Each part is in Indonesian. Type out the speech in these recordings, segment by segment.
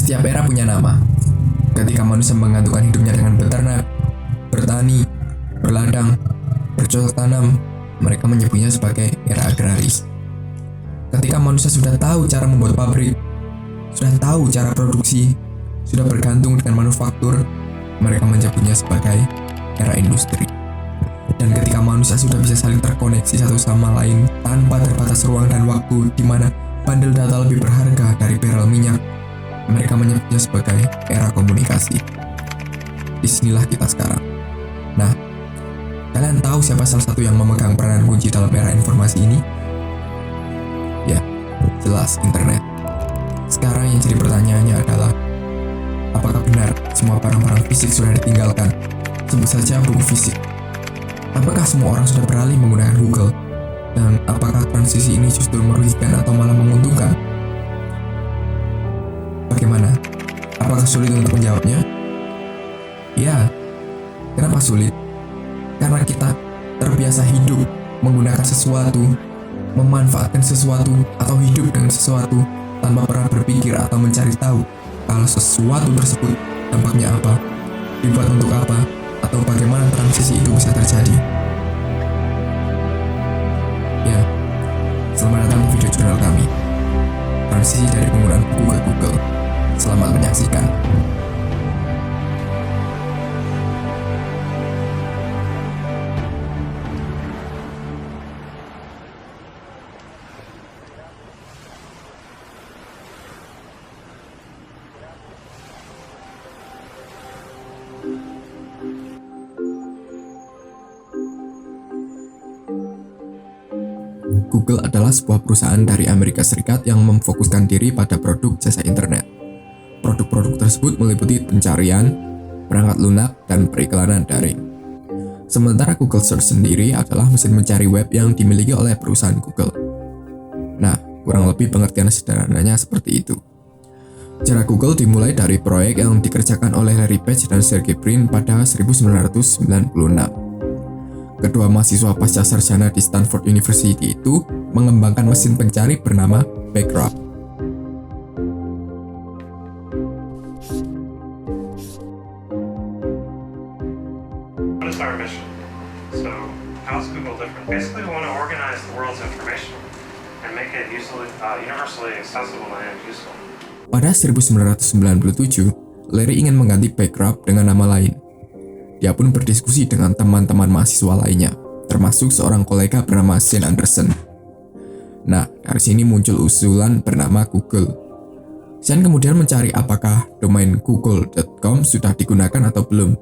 Setiap era punya nama. Ketika manusia menggantungkan hidupnya dengan beternak, bertani, berladang, bercocok tanam, mereka menyebutnya sebagai era agraris. Ketika manusia sudah tahu cara membuat pabrik, sudah tahu cara produksi, sudah bergantung dengan manufaktur, mereka menyebutnya sebagai era industri. Dan ketika manusia sudah bisa saling terkoneksi satu sama lain tanpa terbatas ruang dan waktu di mana bundle data lebih berharga dari barrel minyak, mereka menyebutnya sebagai era komunikasi. Disinilah kita sekarang. Nah, kalian tahu siapa salah satu yang memegang peranan kunci dalam era informasi ini? Ya, jelas internet. Sekarang yang jadi pertanyaannya adalah, apakah benar semua barang-barang fisik sudah ditinggalkan? Sebut saja buku fisik. Apakah semua orang sudah beralih menggunakan Google? Dan apakah transisi ini justru merugikan atau malah menguntungkan? Bagaimana? Apakah sulit untuk menjawabnya? Ya, kenapa sulit? Karena kita terbiasa hidup menggunakan sesuatu, memanfaatkan sesuatu, atau hidup dengan sesuatu tanpa pernah berpikir atau mencari tahu kalau sesuatu tersebut dampaknya apa, dibuat untuk apa, atau bagaimana transisi itu bisa terjadi. Ya, selamat datang di video jurnal kami, transisi dari penggunaan buku ke Google. Selamat menyaksikan. Google adalah sebuah perusahaan dari Amerika Serikat yang memfokuskan diri pada produk jasa internet. Produk-produk tersebut meliputi pencarian, perangkat lunak, dan periklanan daring. Sementara Google Search sendiri adalah mesin mencari web yang dimiliki oleh perusahaan Google. Nah, kurang lebih pengertian sederhananya seperti itu. Sejarah Google dimulai dari proyek yang dikerjakan oleh Larry Page dan Sergey Brin pada 1996. Kedua mahasiswa pasca sarjana di Stanford University itu mengembangkan mesin pencari bernama Backrub. What is our mission? So, how's Google different? Basically, we want to organize the world's information and make it universally accessible and useful. Pada 1997, Larry ingin mengganti Backrub dengan nama lain. Dia pun berdiskusi dengan teman-teman mahasiswa lainnya, termasuk seorang kolega bernama Sean Anderson. Nah, dari sini muncul usulan bernama Google. Sean kemudian mencari apakah domain google.com sudah digunakan atau belum.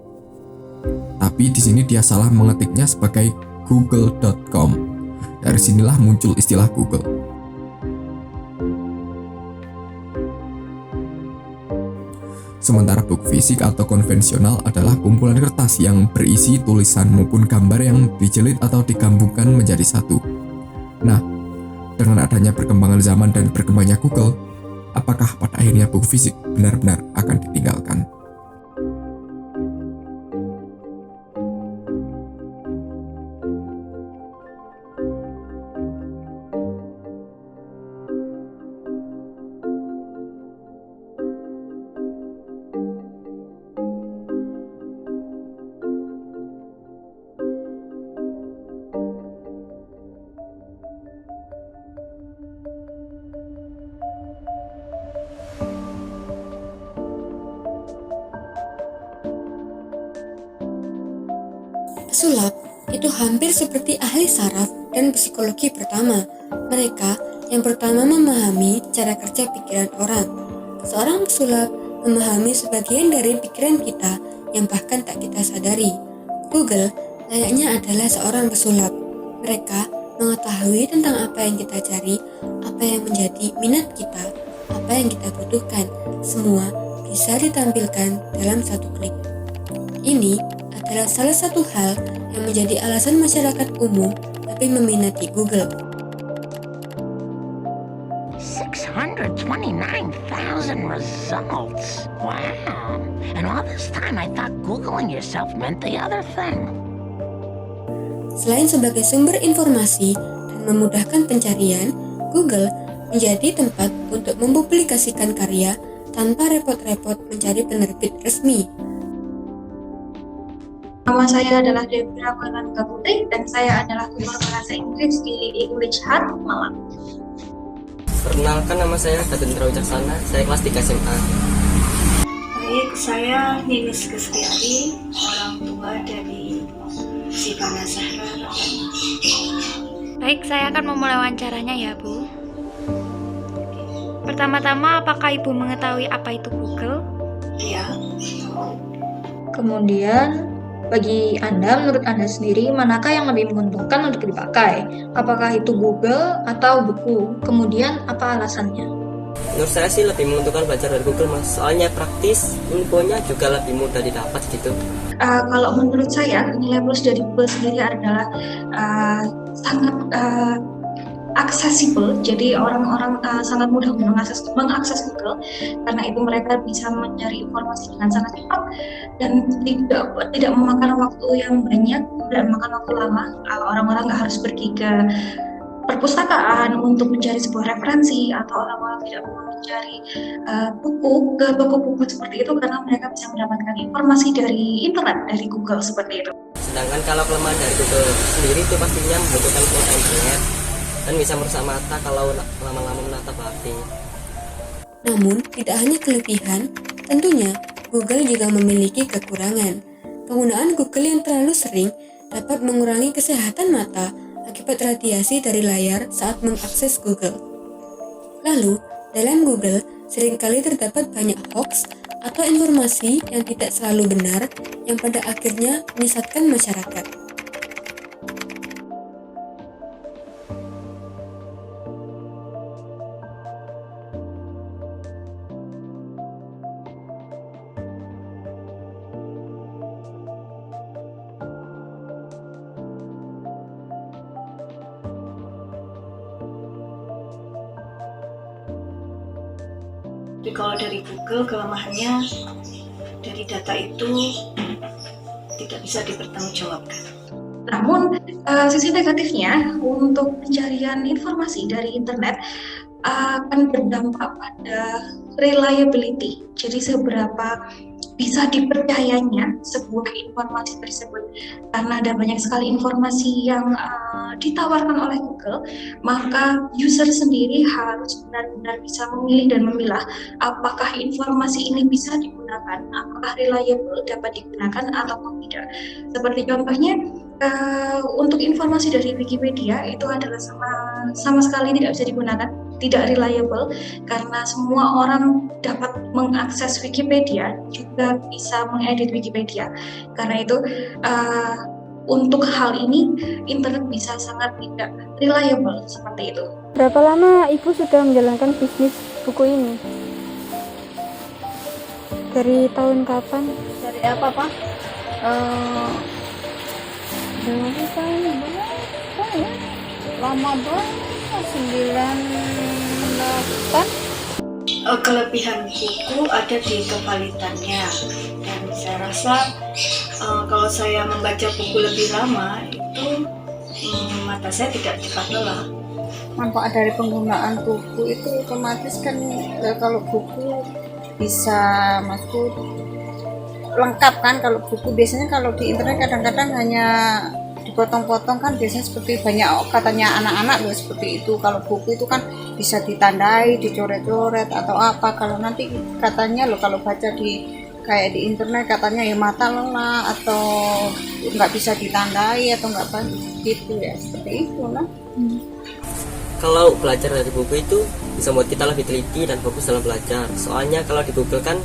Tapi di sini dia salah mengetiknya sebagai google.com. Dari sinilah muncul istilah Google. Sementara buku fisik atau konvensional adalah kumpulan kertas yang berisi tulisan maupun gambar yang dijilid atau digabungkan menjadi satu. Nah, dengan adanya perkembangan zaman dan berkembangnya Google, apakah pada akhirnya buku fisik benar-benar akan ditinggalkan? Pesulap itu hampir seperti ahli saraf dan psikologi pertama. Mereka yang pertama memahami cara kerja pikiran orang. Seorang pesulap memahami sebagian dari pikiran kita yang bahkan tak kita sadari. Google layaknya adalah seorang pesulap. Mereka mengetahui tentang apa yang kita cari, apa yang menjadi minat kita, apa yang kita butuhkan. Semua bisa ditampilkan dalam satu klik. Ini adalah salah satu hal yang menjadi alasan masyarakat umum lebih meminati Google. 629,000 results. Wow. And all this time I thought Googling yourself meant the other thing. Selain sebagai sumber informasi dan memudahkan pencarian, Google menjadi tempat untuk mempublikasikan karya, tanpa repot-repot mencari penerbit resmi. Nama saya adalah Devira Maulana Putri dan saya adalah tutor bahasa Inggris di English Hub Malang. Perkenalkan, nama saya Gadendra Wicaksana, saya kelas 3 SMA. Baik, saya Ninis Gustiari, orang tua dari Sivana Zahra. Baik, saya akan memulai wawancaranya ya, Bu. Pertama-tama, apakah Ibu mengetahui apa itu Google? Ya, Kemudian, bagi Anda, menurut Anda sendiri, manakah yang lebih menguntungkan untuk dipakai? Apakah itu Google atau buku? Kemudian, apa alasannya? Menurut saya sih lebih menguntungkan belajar dari Google, Mas. Soalnya praktis, infonya juga lebih mudah didapat gitu. Kalau menurut saya, nilai plus dari Google sendiri adalah sangat aksesibel, jadi orang-orang sangat mudah mengakses Google, karena itu mereka bisa mencari informasi dengan sangat cepat dan tidak memakan waktu yang banyak, tidak memakan waktu lama. Orang-orang nggak harus pergi ke perpustakaan untuk mencari sebuah referensi, atau orang-orang tidak perlu mencari buku seperti itu, karena mereka bisa mendapatkan informasi dari internet, dari Google seperti itu. Sedangkan kalau kelemahan dari Google sendiri itu pastinya membutuhkan kuota internet dan bisa merusak mata kalau lama-lama menatap HP. Namun, tidak hanya kelebihan, tentunya Google juga memiliki kekurangan. Penggunaan Google yang terlalu sering dapat mengurangi kesehatan mata akibat radiasi dari layar saat mengakses Google. Lalu, dalam Google seringkali terdapat banyak hoax atau informasi yang tidak selalu benar yang pada akhirnya menyesatkan masyarakat. jadi kalau dari Google kelemahannya dari data itu tidak bisa dipertanggungjawabkan. Namun, sisi negatifnya untuk pencarian informasi dari internet akan berdampak pada reliability. Jadi seberapa bisa dipercayanya sebuah informasi tersebut. Karena ada banyak sekali informasi yang ditawarkan oleh Google, maka user sendiri harus benar-benar bisa memilih dan memilah apakah informasi ini bisa digunakan, apakah reliable dapat digunakan atau tidak. Seperti contohnya, untuk informasi dari Wikipedia itu adalah sama sekali tidak bisa digunakan, tidak reliable, karena semua orang dapat mengakses Wikipedia, juga bisa mengedit Wikipedia. Karena itu untuk hal ini internet bisa sangat tidak reliable seperti itu. Berapa lama Ibu sudah menjalankan bisnis buku ini? Dari tahun kapan? Dari apa, Pak? Lama banget, 98. Kelebihan buku ada di kevalitannya, dan saya rasa kalau saya membaca buku lebih lama itu mata saya tidak cepat lelah. Manfaat dari penggunaan buku itu otomatis kan kalau buku bisa masuk lengkap kan. Kalau buku biasanya kalau di internet kadang-kadang hanya dipotong-potong kan, biasanya seperti banyak katanya anak-anak loh seperti itu. Kalau buku itu kan bisa ditandai, dicoret-coret atau apa. Kalau nanti katanya loh kalau baca kayak di internet katanya ya mata lelah atau nggak bisa ditandai atau nggak bagus gitu ya, seperti itu lah. Kalau belajar dari buku itu bisa membuat kita lebih teliti dan fokus dalam belajar. Soalnya kalau di Google kan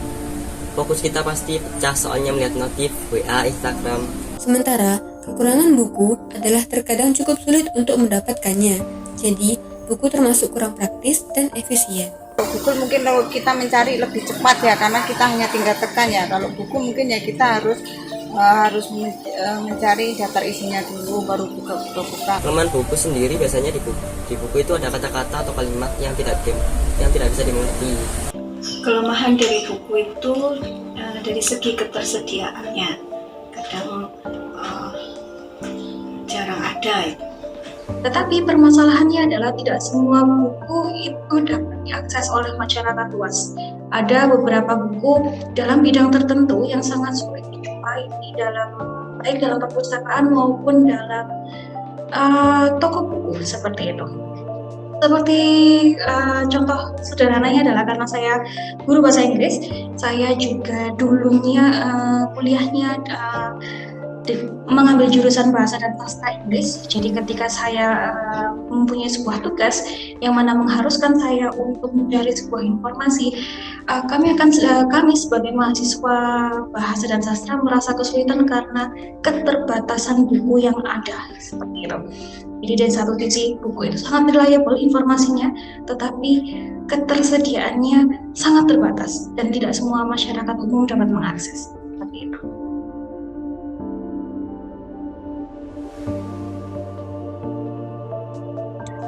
fokus kita pasti pecah soalnya melihat notif, WA, Instagram. Sementara, kekurangan buku adalah terkadang cukup sulit untuk mendapatkannya. Jadi, buku termasuk kurang praktis dan efisien. Google mungkin kalau kita mencari lebih cepat ya, karena kita hanya tinggal tekan ya. Kalau buku mungkin ya kita harus mencari daftar isinya dulu baru buka. Kelemahan buku sendiri biasanya di buku itu ada kata-kata atau kalimat yang tidak bisa dimengerti. Kelemahan dari buku itu dari segi ketersediaannya, kadang jarang ada. Tetapi permasalahannya adalah tidak semua buku itu dapat diakses oleh masyarakat luas. ada beberapa buku dalam bidang tertentu yang sangat sulit dijumpai baik dalam perpustakaan maupun dalam toko buku seperti itu. Seperti contoh sederhananya adalah karena saya guru bahasa Inggris, saya juga dulunya kuliahnya mengambil jurusan bahasa dan sastra Inggris. Jadi ketika saya mempunyai sebuah tugas yang mana mengharuskan saya untuk mencari sebuah informasi, kami sebagai mahasiswa bahasa dan sastra merasa kesulitan karena keterbatasan buku yang ada seperti itu. Jadi dari satu sisi buku itu sangat reliable informasinya, tetapi ketersediaannya sangat terbatas dan tidak semua masyarakat umum dapat mengakses seperti itu.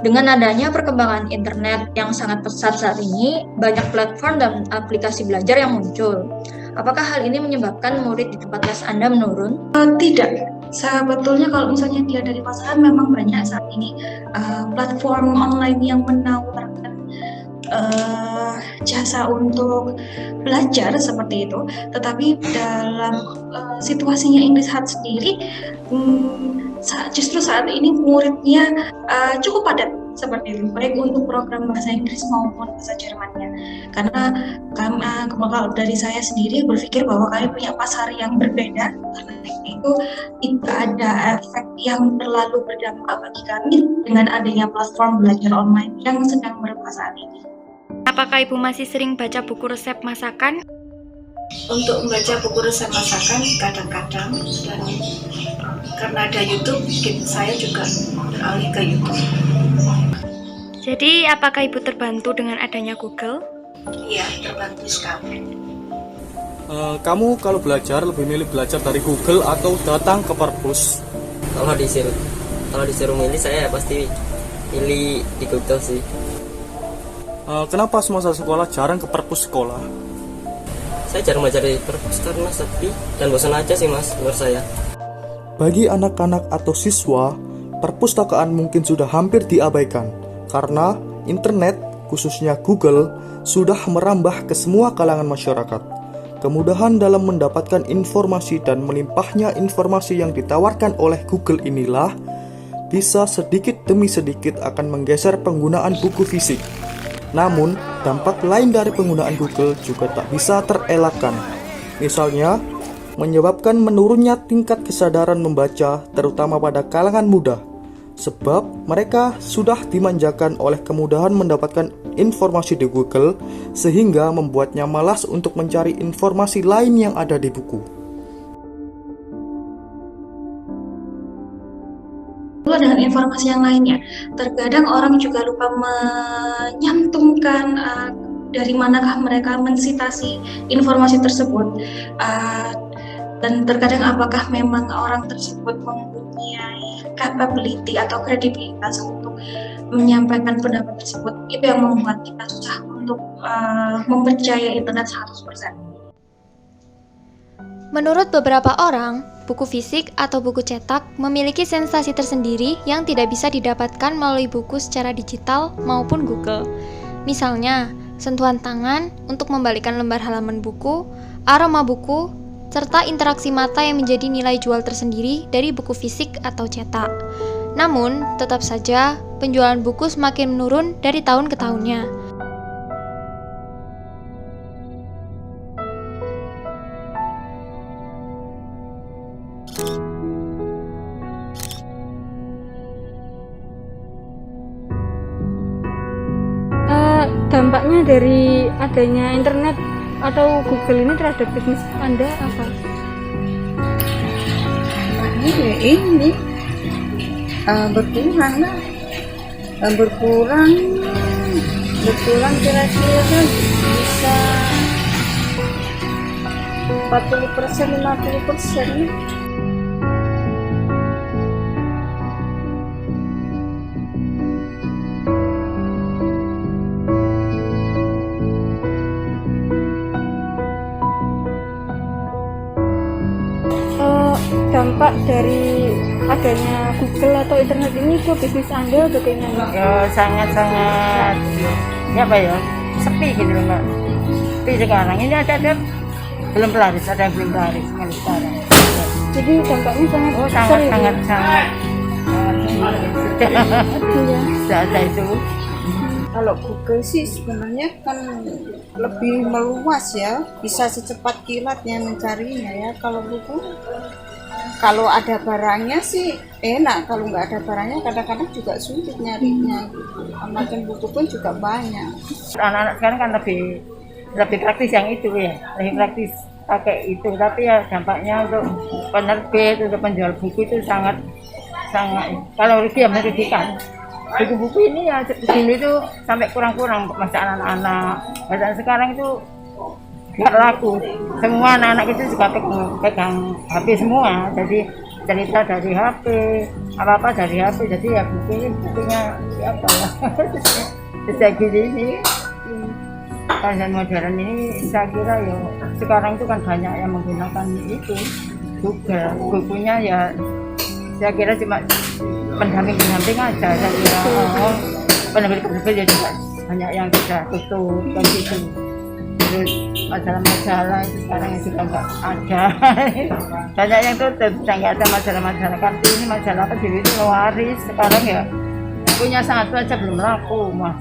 Dengan adanya perkembangan internet yang sangat pesat saat ini, banyak platform dan aplikasi belajar yang muncul. Apakah hal ini menyebabkan murid di tempat les Anda menurun? Tidak. Sebetulnya kalau misalnya dilihat dari pasaran memang banyak saat ini platform online yang menawarkan jasa untuk belajar seperti itu. Tetapi dalam situasinya English Hub sendiri, justru saat ini muridnya cukup padat seperti itu, baik untuk program bahasa Inggris maupun bahasa Jermannya. Karena kalau dari saya sendiri berpikir bahwa kami punya pasar yang berbeda, karena itu tidak ada efek yang terlalu berdampak bagi kami dengan adanya platform belajar online yang sedang merebak saat ini. Apakah Ibu masih sering baca buku resep masakan? Untuk membaca buku resep masakan kadang-kadang, dan karena ada YouTube, saya juga beralih ke YouTube. Jadi, apakah Ibu terbantu dengan adanya Google? Iya, terbantu sekali. Kamu kalau belajar lebih milih belajar dari Google atau datang ke perpus? Kalau disuruh milih, saya pasti pilih di Google sih. Kenapa semasa sekolah jarang ke perpus sekolah? Saya jarang belajar di perpus karena sepi dan bosan aja sih mas, menurut saya. Bagi anak-anak atau siswa, perpustakaan mungkin sudah hampir diabaikan karena internet, khususnya Google, sudah merambah ke semua kalangan masyarakat. Kemudahan dalam mendapatkan informasi dan melimpahnya informasi yang ditawarkan oleh Google inilah bisa sedikit demi sedikit akan menggeser penggunaan buku fisik. Namun, dampak lain dari penggunaan Google juga tak bisa terelakkan. Misalnya, menyebabkan menurunnya tingkat kesadaran membaca terutama pada kalangan muda. Sebab mereka sudah dimanjakan oleh kemudahan mendapatkan informasi di Google sehingga membuatnya malas untuk mencari informasi lain yang ada di buku. Dengan informasi yang lainnya, terkadang orang juga lupa menyantumkan dari manakah mereka mensitasi informasi tersebut, dan terkadang apakah memang orang tersebut mempunyai capability atau kredibilitas untuk menyampaikan pendapat tersebut. Itu yang membuat kita susah untuk mempercayai internet 100%. Menurut beberapa orang, buku fisik atau buku cetak memiliki sensasi tersendiri yang tidak bisa didapatkan melalui buku secara digital maupun Google. Misalnya, sentuhan tangan untuk membalikkan lembar halaman buku, aroma buku, serta interaksi mata yang menjadi nilai jual tersendiri dari buku fisik atau cetak. Namun, tetap saja penjualan buku semakin menurun dari tahun ke tahunnya. Dampaknya dari adanya internet atau Google ini terhadap bisnis Anda apa? Ini berkurang lah, berkurang kira-kira bisa 40%, 50%. Dampak dari adanya Google atau internet ini ke bisnis Anda bagaimana? Sangat-sangat sepi gitu loh Mbak. sepi sekarang. Ini ada belum laris, ada yang belum laris kalau sekarang. Jadi dampaknya sangat Oh besar sangat ya, Bu? sangat sangat sudah ada itu. Kalau Google sih sebenarnya kan lebih meluas ya, bisa secepat kilatnya mencarinya ya. Kalau buku, kalau ada barangnya sih enak, kalau nggak ada barangnya kadang-kadang juga sulit nyarinya gitu. Macam buku pun juga banyak. Anak-anak sekarang kan lebih praktis yang itu ya, lebih praktis pakai itu. Tapi ya dampaknya untuk penerbit, untuk penjual buku itu sangat kalau rugi ya merugikan. Buku-buku ini ya dulu itu sampai kurang-kurang untuk masa anak-anak. Dan sekarang itu nggak laku. Semua anak-anak itu juga pegang HP semua. Jadi cerita dari HP, apa-apa dari HP. Jadi ya bukunya siapa ya? Sejak ini dan modern ini saya kira ya sekarang itu kan banyak yang menggunakan itu Google. Bukunya ya saya kira cuma pendamping aja, saya kira pendamping jadi banyak yang sudah tutup dan gitu. Terus masalah-masalah itu sekarang juga nggak ada. Banyak yang tutup, sudah nggak ada masalah-masalah. Kartini masalah apa dulu itu waris, sekarang ya punya satu aja belum laku mah.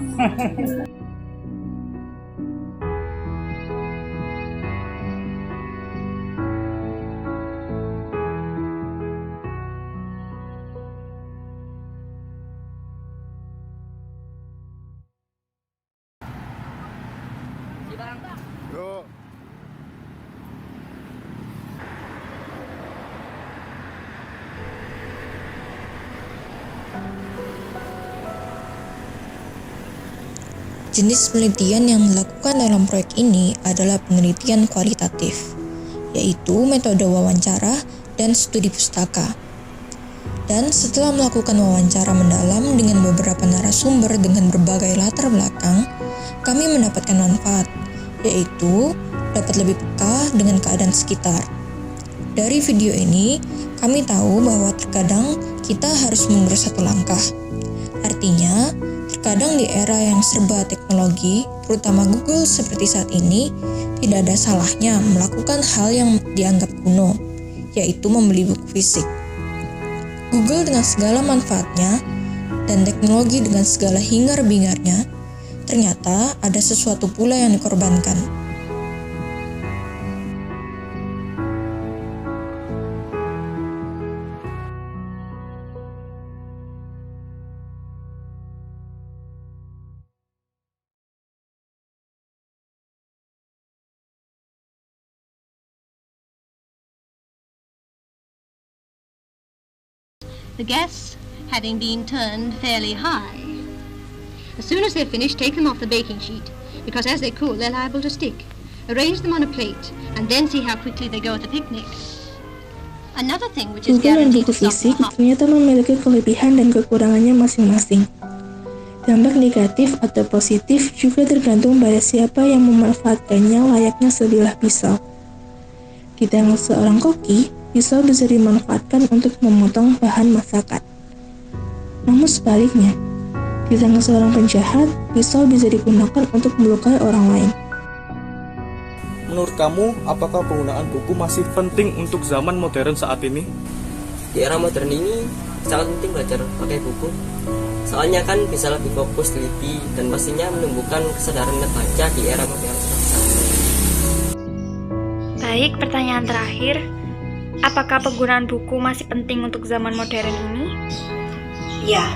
Jenis penelitian yang dilakukan dalam proyek ini adalah penelitian kualitatif, yaitu metode wawancara dan studi pustaka. Dan setelah melakukan wawancara mendalam dengan beberapa narasumber dengan berbagai latar belakang, kami mendapatkan manfaat, yaitu dapat lebih peka dengan keadaan sekitar. Dari video ini, kami tahu bahwa terkadang kita harus mundur satu langkah. Artinya, terkadang di era yang serba teknologi, terutama Google seperti saat ini, tidak ada salahnya melakukan hal yang dianggap kuno, yaitu membeli buku fisik. Google dengan segala manfaatnya dan teknologi dengan segala hingar-bingarnya, ternyata ada sesuatu pula yang dikorbankan. The gas having been turned fairly high. As soon as they're finished, take them off the baking sheet, because as they cool, they're liable to stick. Arrange them on a plate, and then see how quickly they go at the picnic. Another thing which is Buku dan guaranteed buku to stop fisik the hot. ternyata memiliki kelebihan dan kekurangannya masing-masing. Dampak negatif atau positif juga tergantung pada siapa yang memanfaatkannya layaknya sebilah pisau. Di tangan seorang koki, pisau bisa dimanfaatkan untuk memotong bahan masakan. Namun sebaliknya, di tangan seorang penjahat, pisau bisa digunakan untuk melukai orang lain. Menurut kamu, apakah penggunaan buku masih penting untuk zaman modern saat ini? Di era modern ini sangat penting belajar pakai buku. Soalnya kan bisa lebih fokus, teliti, dan pastinya menumbuhkan kesadaran membaca di era modern. Baik, pertanyaan terakhir. Apakah penggunaan buku masih penting untuk zaman modern ini? Ya,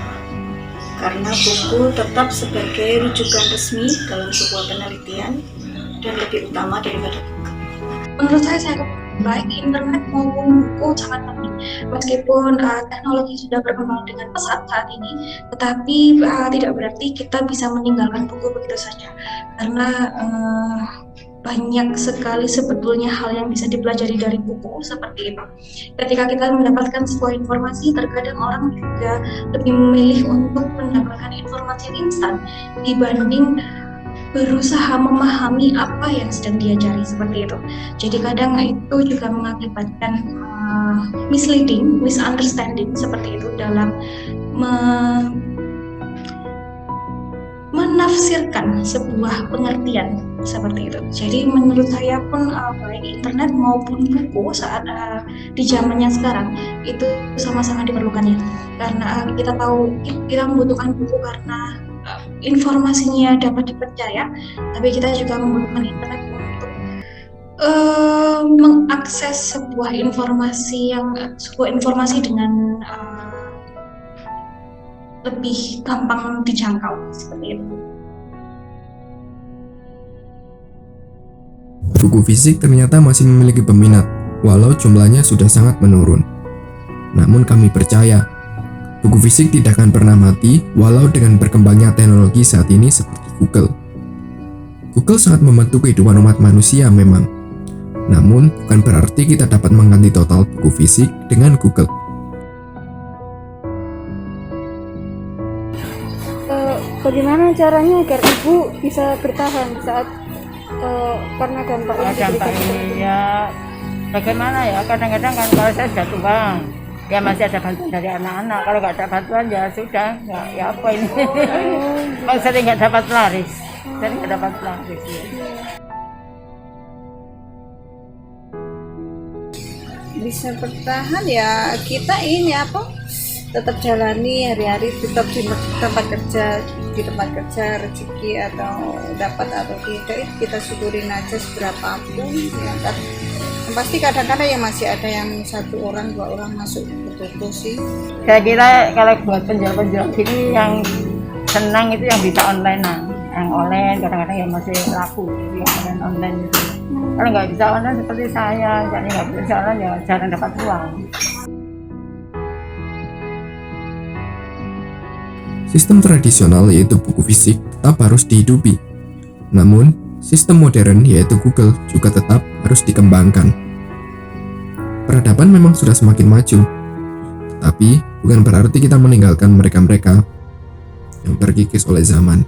karena buku tetap sebagai rujukan resmi dalam sebuah penelitian dan lebih utama daripada buku. Menurut saya baik internet maupun buku sangat penting. Meskipun teknologi sudah berkembang dengan pesat saat ini, tetapi tidak berarti kita bisa meninggalkan buku begitu saja. Karena banyak sekali sebetulnya hal yang bisa dipelajari dari buku seperti itu. Ketika kita mendapatkan sebuah informasi, terkadang orang juga lebih memilih untuk mendapatkan informasi instan dibanding berusaha memahami apa yang sedang dia cari seperti itu. Jadi kadang itu juga mengakibatkan misleading, misunderstanding seperti itu dalam menafsirkan sebuah pengertian seperti itu. Jadi menurut saya pun baik internet maupun buku saat di zamannya sekarang itu sama-sama diperlukannya, karena kita tahu kita membutuhkan buku karena informasinya dapat dipercaya, tapi kita juga membutuhkan internet untuk mengakses sebuah informasi dengan lebih gampang dijangkau seperti itu. Buku fisik ternyata masih memiliki peminat, walau jumlahnya sudah sangat menurun. Namun kami percaya, buku fisik tidak akan pernah mati walau dengan berkembangnya teknologi saat ini seperti Google. Google sangat membantu kehidupan umat manusia memang. Namun, bukan berarti kita dapat mengganti total buku fisik dengan Google. Bagaimana caranya agar ibu bisa bertahan saat karena dampak ini ya bagaimana ya, kadang-kadang kan kalau saya sudah tua ya masih ada bantuan dari anak-anak, kalau nggak ada bantuan ya sudah nggak, ya apa ini sering nggak dapat laris ya. Bisa bertahan ya kita ini tetap jalani hari-hari, tetap di tempat kerja rezeki atau dapat atau tidak kita syukurin aja seberapapun ya kan. Pasti kadang-kadang ya masih ada yang 1 orang 2 orang masuk ke toko sih. Saya kira kalau buat penjual-penjual gini yang senang itu yang bisa online yang online kadang-kadang yang masih laku yang online itu. Kalau nggak bisa online seperti saya, jadi nggak bisa online ya jarang dapat uang. Sistem tradisional yaitu buku fisik tetap harus dihidupi. Namun, sistem modern yaitu Google juga tetap harus dikembangkan. Peradaban memang sudah semakin maju, tapi bukan berarti kita meninggalkan mereka-mereka yang terkikis oleh zaman.